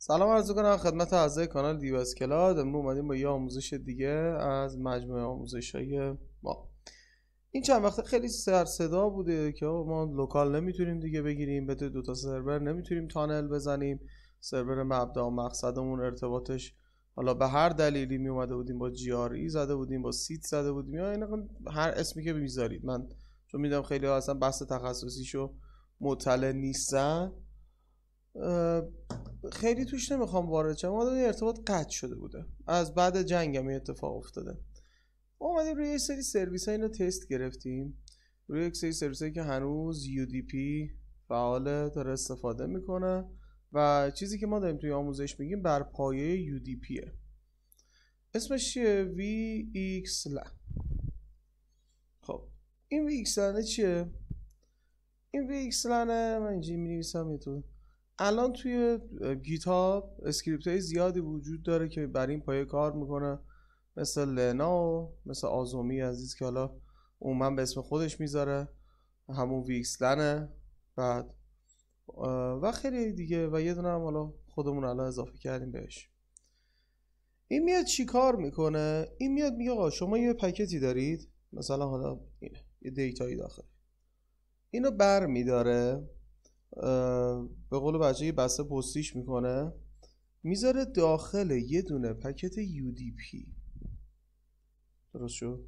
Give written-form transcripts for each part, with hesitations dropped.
سلام عرض می‌کنم خدمت اعضای کانال دیوس کلاد. امروز اومدیم با یه آموزش دیگه از مجموعه آموزش‌های ما. این چند وقته خیلی سر صدا بوده که ما لوکال نمیتونیم دیگه بگیریم، به دو تا سرور نمیتونیم تانل بزنیم، سرور مبدا و مقصدمون ارتباطش حالا به هر دلیلی می اومده بودیم با جی آر ای زده بودیم، با سیت زده بودیم، یا این هر اسمی که میذارید. من چون میدونم خیلی ها اصلا بحث تخصصیشو مطلع نیستن، خیلی توش نمیخوام وارد شم. ما ارتباط قطع شده بوده، از بعد جنگ هم اتفاق افتاده. ما اومدیم روی یه سری سرویس ها اینو تست گرفتیم، روی یک سری سرویس هایی که هنوز UDP فعاله داره استفاده میکنه و چیزی که ما داریم توی آموزش میگیم بر پایه UDPه. اسمش چیه؟ VXLAN. خب این VXLAN چیه؟ این VXLAN من اینجا می‌نویسم یه تو. الان توی گیت هاب اسکریپت های زیادی وجود داره که بر این پایه کار میکنه، مثل لنا و مثل آزومی عزیز که حالا عموما به اسم خودش میذاره همون VXLAN، بعد و خیلی دیگه، و یه دونه هم حالا خودمون الان اضافه کردیم بهش. این میاد چی کار میکنه؟ این میاد میگه آقا شما یه پکتی دارید، مثلا حالا اینه یه دیتایی داخل، اینو بر میداره، به قول بچه یه بسته پستیش میکنه، میذاره داخل یه دونه پکت UDP. درست شد؟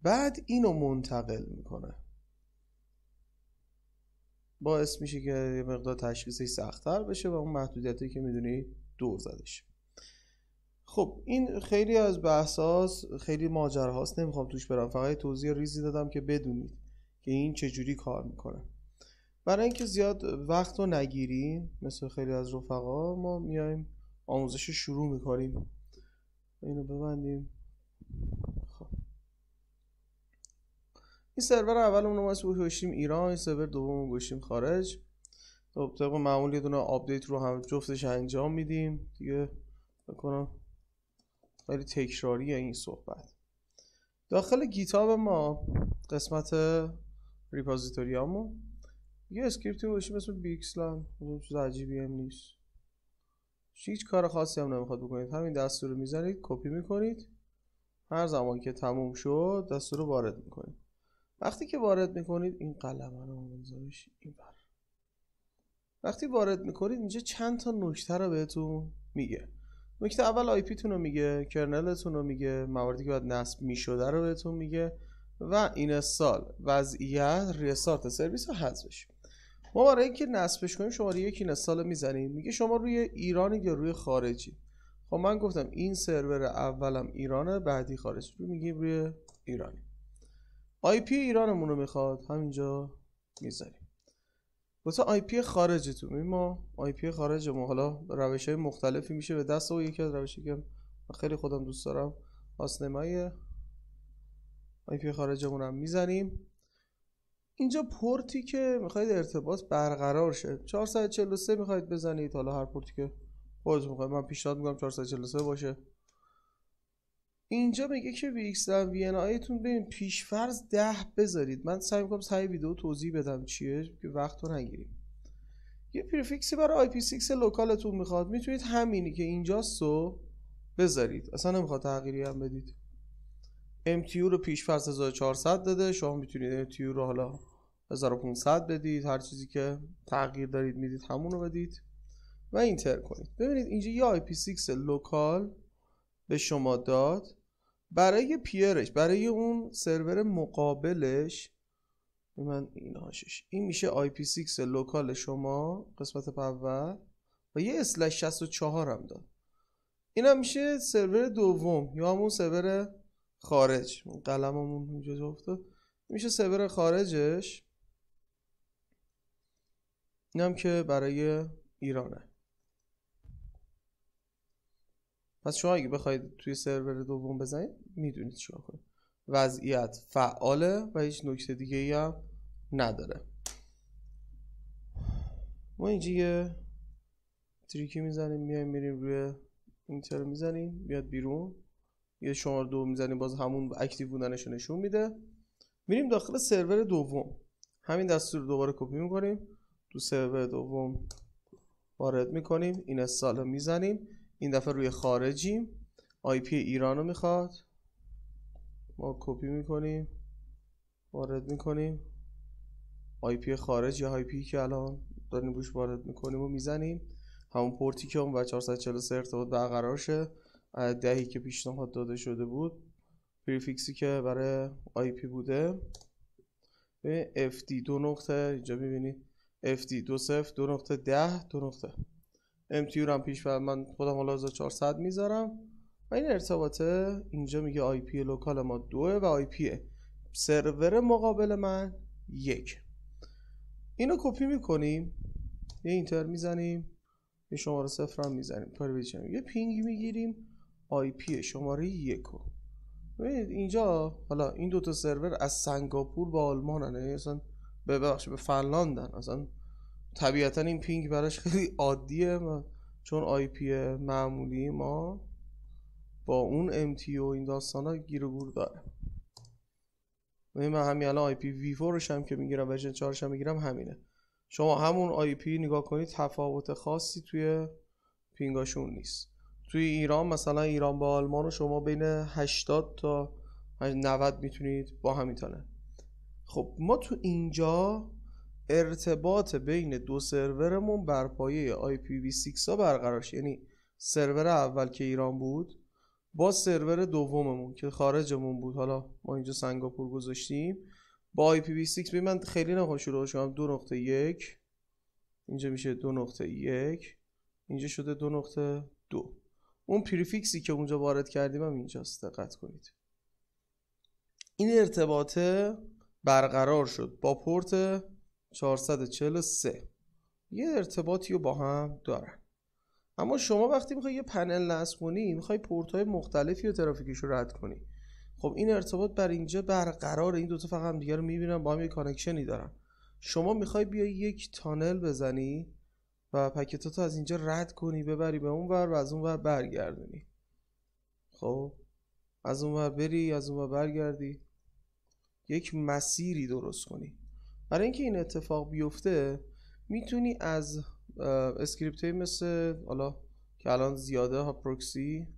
بعد اینو منتقل میکنه، باعث میشه که یه مقدار تشخیصش سخت‌تر بشه و اون محدودیتی که میدونی دور زدش. خب این خیلی از بحثاست، خیلی ماجراهاست، نمیخوام توش برم، فقط توضیح ریزی دادم که بدونید که این چجوری کار میکنه. برای اینکه زیاد وقت رو نگیریم مثل خیلی از رفقا، ما میایم آموزش شروع میکنیم. اینو ببندیم. خب این سرور اولمون رو گذاشتیم ایران، این سرور دوممون رو گذاشتیم خارج. خب طبق معمول یه دونه آپدیت رو هم جفتش انجام میدیم دیگه. بکنم خیلی تکراریه این صحبت. داخل گیتاب ما قسمت ریپوزیتوریامون یه اسکریپتی باشیم اسم VXLAN، چیز عجیبی هم نیست، هیچ کار خاصی هم نمیخواد بکنید. همین دستور رو میزنید، کپی میکنید، هر زمان که تموم شد دستور رو وارد میکنید. وقتی که وارد میکنید این قلمه رو میذاریش این بر، وقتی وارد میکنید اینجا چند تا نکته رو بهتون میگه. نکته اول آی پی تون رو میگه، کرنلتون رو میگه، مواردی که باید نصب میشده رو بهتون میگه، و این سال وضعیت ریستارت سرویس رو حذفش. ما برای اینکه نصبش کنیم شماره یک این سال میزنیم، میگه شما روی ایرانی یا روی خارجی. خب من گفتم این سرور اولم ایرانه، بعدی خارجی، رو میگیم روی ایرانی. آی پی ایرانمون رو میخواد، همینجا میذاریم. واسه آی پی خارجتون ما آی پی خارجمون حالا روش‌های مختلفی میشه به دست، و یکی از روشی که خیلی خودم دوست دارم آسنمای آی پی خارجمون هم میزنیم. اینجا پورتی که میخواید ارتباط برقرار شه 443 میخواید بزنید، حالا هر پورتی که خودتون میخواید، من پیشنهاد میکنم 443 باشه. اینجا میگه که VXLAN VNI تون ببین پیشفرض 10 بذارید. من سعی میکنم سعی ویدیو توضیح بدم چیه که وقت رو نگیریم. یه پریفیکسی برای IP6 لوکالتون میخواد، میتونید همینی که اینجاست رو بذارید، اصلا نمیخواد تغییری هم بدید. MTU رو پیشفرض 1400 داده، شما میتونید MTU رو حالا 1500 بدید، هر چیزی که تغییر دارید میدید همون رو بدید و اینتر کنید. ببینید اینجا یه IP6 لوکال به شما داد، برای پیرش، برای اون سرور مقابلش، من این هاشش این میشه IP6 لوکال شما قسمت اول و یه /64 هم داد. این هم میشه سرور دوم یا همون سرور خارج. قلممون اینجا افتاد، میشه سرور خارجش، این هم که برای ایرانه. پس شما اگه بخواید توی سرور دوم بزنید میدونید چیکار کنید. وضعیت فعاله و هیچ نکته دیگه ای هم نداره. ما اینجا یه تریکی میزنیم، میایم میریم روی اینتر میزنیم، میاد بیرون، یه شماره 2 میزنیم، باز همون اکتیو بودنش رو نشون میده. میریم داخل سرور دوم، همین دستور رو دوباره کپی میکنیم، تو سرور دوم وارد میکنیم، این استال میزنیم، این دفعه روی خارجیم، آی پی ایران رو میخواد، ما کپی میکنیم وارد میکنیم، آی پی خارج یا آی پی که الان داریم روش وارد میکنیم و میزنیم، همون پورتی که اون و 443 ارتباط برقرار شه، دهی که پیشنهاد داده شده بود، پریفیکسی که برای آی پی بوده، به FD 2 نقطه اینجا میبینید FD 20 2 نقطه 10 2 نقطه MTU رو هم پیش بر من خودم حالا 1400 میذارم و این ارتباطه اینجا میگه آی پی لوکال ما 2 و آی پی سرور مقابل من 1. اینو کپی میکنیم، یه اینتر میزنیم، یه شماره 0 هم میزنیم، کاری بچینیم، یه پینگ میگیریم آی پی شماره 1 رو. ببینید اینجا حالا این دوتا سرور از سنگاپور با آلمان هنه، اصلا به فنلاندن، اصلا طبیعتا این پینگ براش خیلی عادیه چون آی پی معمولی ما با اون MTU و این داستان ها گیر و گور داره. من همین الان آی پی V4 روش هم که میگیرم، ورژن 4 هم میگیرم همینه. شما همون آی پی نگاه کنید تفاوت خاصی توی پینگاشون نیست. توی ایران مثلا ایران با آلمان رو شما بین 80 تا 90 میتونید با هم میتونه. خب ما تو اینجا ارتباط بین دو سرورمون بر پایه IPv6 ها برقرار شد، یعنی سرور اول که ایران بود با سرور دوممون که خارجمون بود، حالا ما اینجا سنگاپور گذاشتیم، با IPv6 من خیلی نخوام شروع کنم 2.1 اینجا میشه 2.1 اینجا شده 2.2. اون پریفیکسی که اونجا وارد کردیم هم اینجاست، دقت کنید. این ارتباطه برقرار شد با پورت 443، یه ارتباطی رو با هم دارن. اما شما وقتی میخوای یه پنل نصب کنی، میخوای پورت‌های مختلفی و ترافیکش رو رد کنی. خب این ارتباط بر اینجا برقرار، این دوتا فقط هم دیگه رو میبینن، با هم یه کانکشنی دارن. شما میخوای بیای یک تانل بزنی و پکتاتو از اینجا رد کنی ببری به اون ور و از اون ور برگردونی. خب از اون ور بری از اون ور برگردی، یک مسیری درست کنی. برای اینکه این اتفاق بیفته میتونی از اسکریپتی مثل حالا که الان زیاده ها پروکسی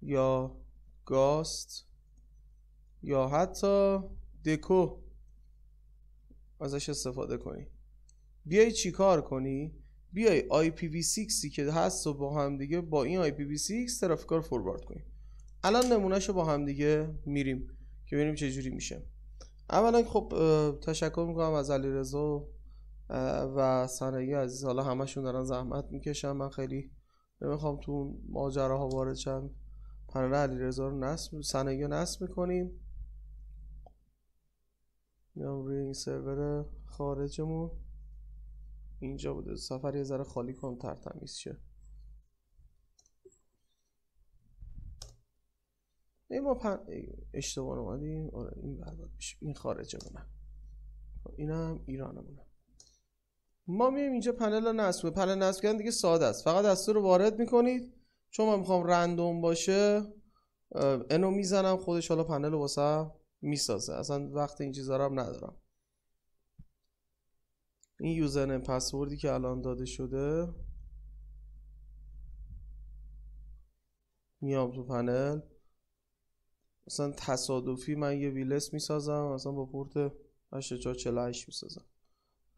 یا گاست یا حتی دکو ازش استفاده کنی. بیای چی کار کنی؟ بیای IPv6 که هست و با هم دیگه با این IPv6 ترافیکا رو فوروارد کنی. الان نمونهشو با هم دیگه میریم که ببینیم چه جوری میشه. اولا خب تشکر میکنم از علیرضا و ثنایی عزیز، حالا همشون دارن زحمت میکشن، من خیلی نمیخوام تو ماجراها وارد شم. پنل علیرضا رو نصب، ثنایی رو نصب میکنیم، میام روی این سرور خارجمون اینجا بوده، سفر یه ذره خالی کنم ترتمیز شه. ما اشتباه اومدیم، آره این برباد بشه، این خارجمونه، اینم ایرانمونه. ما میایم اینجا پنل رو نصب، پنل نصب کردن دیگه ساده است، فقط دستور رو وارد میکنید. چون من میخوام رندوم باشه اینو میزنم، خودش حالا پنل رو واسه میسازه، اصلا وقت این چیزا رو هم ندارم. این یوزرنیم پسوردی که الان داده شده، میام تو پنل مثلا تصادفی من یه ویلس میسازم، مثلا با پورت 8448 میسازم،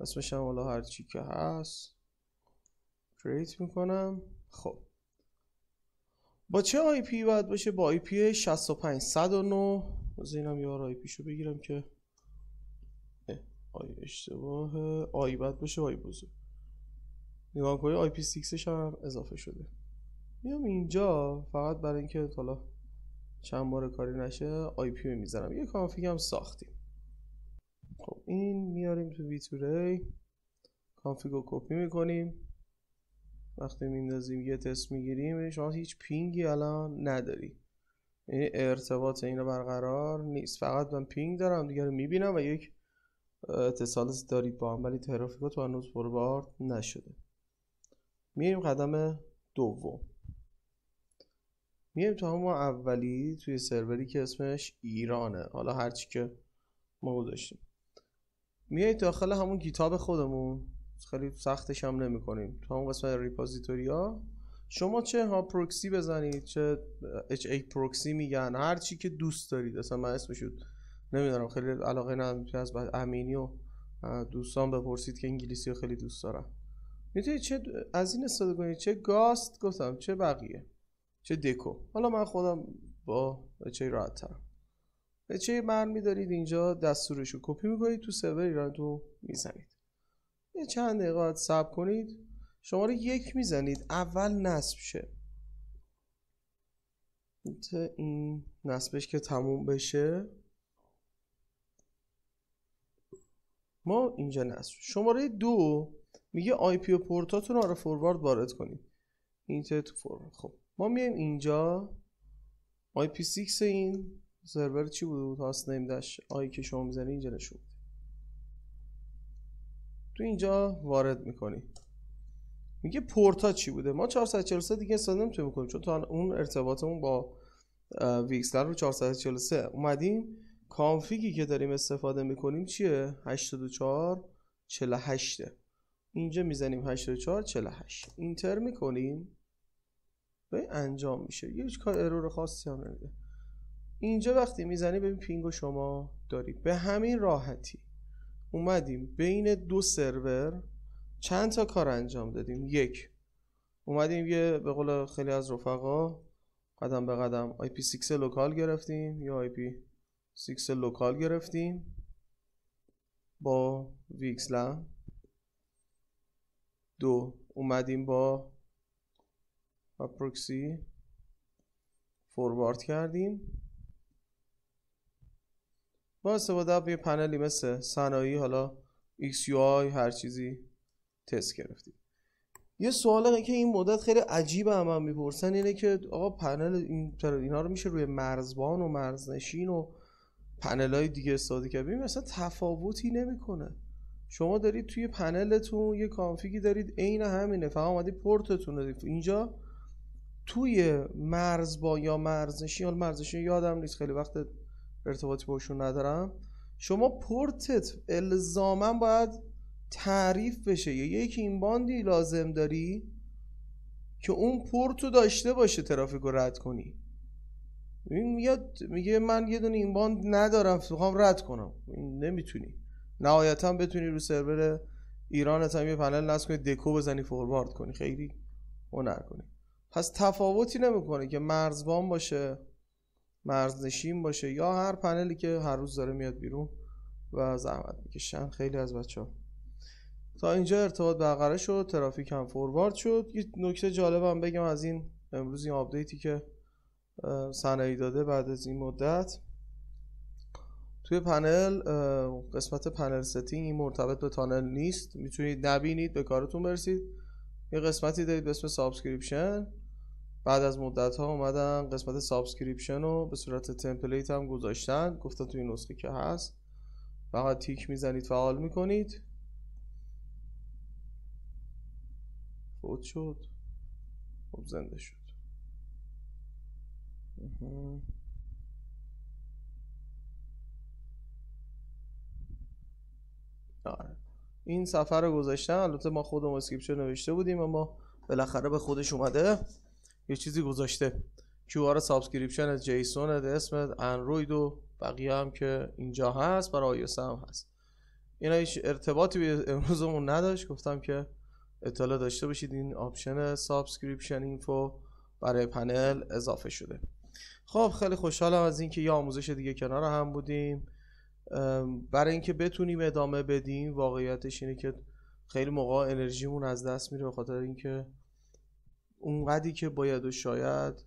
اسمش هم حالا هر چی که هست کریت میکنم. خب با چه آی پی باید باشه؟ با آی پی 65109. از اینم یار آی پیشو بگیرم که آی اشتباه، آی باید باشه، آی بزرگ نگاه کنید، آی پی 6 هم اضافه شده. میام اینجا فقط برای اینکه حالا چند بار کاری نشه آی پی میذارم، یه کانفیگ هم ساختیم. خب این میاریم تو ویتوری، کانفیگ رو کپی میکنیم، وقتی میندازیم یه تست میگیریم، شما هیچ پینگی الان نداری، یعنی ارتباط اینو برقرار نیست، فقط من پینگ دارم دیگه رو میبینم و یک اتصال دارید با هم، ولی ترافیک تو هنوز فوروارد نشده. میریم قدم دوم، میریم تو همون اولی توی سروری که اسمش ایرانه، حالا هرچی که ما گذاشتیم، میایید داخل همون گیتاب خودمون خیلی سختش هم نمی کنیم. تو همون قسمت ریپوزیتوری ها شما چه ها پروکسی بزنید، چه HA پروکسی میگن، هر چی که دوست دارید. اصلا من اسمشو نمیدونم، خیلی علاقه ندارم. از امینی و دوستان بپرسید که انگلیسی رو خیلی دوست دارم. میتونید چه از این استفاده کنید، چه گاست گفتم، چه بقیه، چه دکو. حالا من خودم با HA راحت ترم. HA مرمی دارید اینجا، دستورشو کپی میکنید تو سرور ایران تو میزنید. یه چند دقیقه صبر کنید، شماره 1 میزنید، اول نصب شه. این نصبش که تموم بشه ما اینجا نصب. شماره 2 میگه آی پی و پورتاتون رو فوروارد وارد کنید. اینتر تو فوروارد. خب ما میایم اینجا آی پی 6 این سرور چی بود؟ هاست نیم داش آی که شما میزنید اینجا نشون میده. تو اینجا وارد میکنی، میگه پورتا چی بوده. ما 443 دیگه استفاده نمیتونیم کنیم چون تا اون ارتباطمون با ویکسلر رو 443 اومدیم. کانفیگی که داریم استفاده میکنیم چیه؟ 8448. اینجا میزنیم 8448، اینتر میکنیم به انجام میشه. هیچ کار ارور خاصی هم نمیده. اینجا وقتی میزنی ببین پینگو شما دارید. به همین راحتی اومدیم بین دو سرور چند تا کار انجام دادیم. 1 اومدیم یه به قول خیلی از رفقا قدم به قدم IP6 لوکال گرفتیم یا IP6 لوکال گرفتیم با VXLAN. 2 اومدیم با پروکسی فوروارد کردیم با استفاده از یه پنلی مثل صنایعی، حالا XUI هر چیزی تست گرفتیم. یه سواله که این مدت خیلی عجیبه هم میپرسن اینه که آقا پنل اینا رو میشه روی مرزبان و مرزنشین و پنل های دیگه استفاده کرد؟ ببین مثلا تفاوتی نمیکنه. شما دارید توی پنلتون یه کانفیگی دارید عین همینه، فقط اومدید پورتتون رو دارید. اینجا توی مرزبان یا مرزنشین، حالا مرزنشین یادم نیست خیلی وقت ارتباطی باشون ندارم، شما پورتت الزاما باید تعریف بشه یا یکی این باندی لازم داری که اون پورتو داشته باشه ترافیک رو رد کنی. میگه من یه دونه این باند ندارم میخوام رد کنم، نمیتونی. نهایتا بتونی رو سرور ایرانت هم یه پنل نصب کنی، دکو بزنی فوروارد کنی، خیلی هنر کنی. پس تفاوتی نمیکنه که مرزبان باشه، مرزنشین باشه یا هر پنلی که هر روز داره میاد بیرون و زحمت میکشن خیلی از بچه‌ها. تا اینجا ارتباط برقرار شد، ترافیک هم فوروارد شد. یه نکته جالبم بگم از این امروز این آپدیتی که صنایعی داده بعد از این مدت، توی پنل قسمت پنل ستینگ این مرتبط به تانل نیست، میتونید نبینید به کارتون برسید. یه قسمتی دارید به اسم سابسکریپشن، بعد از مدت ها اومدن قسمت سابسکریپشن رو به صورت تمپلیت هم گذاشتن، گفتن توی نسخه که هست فقط تیک میزنید فعال میکنید. فوت شد، خب زنده شد. این صفحه رو گذاشتن. البته ما خودمون اسکریپشن نوشته بودیم اما بالاخره به خودش اومده یه چیزی گذاشته. QR سابسکریپشن جیسون، اسم اندروید و بقیه هم که اینجا هست، برای iOS هم هست. اینا هیچ ارتباطی به امروزمون نداشت، گفتم که اطلاع داشته باشید این آپشن سابسکریپشن اینفو برای پنل اضافه شده. خب خیلی خوشحالم از اینکه یه آموزش دیگه کنار هم بودیم. برای اینکه بتونیم ادامه بدیم واقعیتش اینه که خیلی موقع انرژیمون از دست میره به خاطر اینکه اونقدری که باید و شاید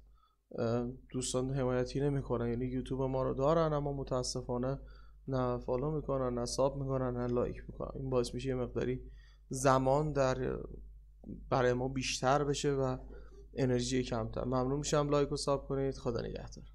دوستان حمایتی نمیکنن. یعنی یوتیوب ما رو دارن اما متاسفانه نه فالو میکنن، نه ساب میکنن، نه لایک میکنن. این باعث میشه یه مقداری زمان برای ما بیشتر بشه و انرژی کمتر. ممنون میشم لایک و ساب کنید. خدا نگهدار.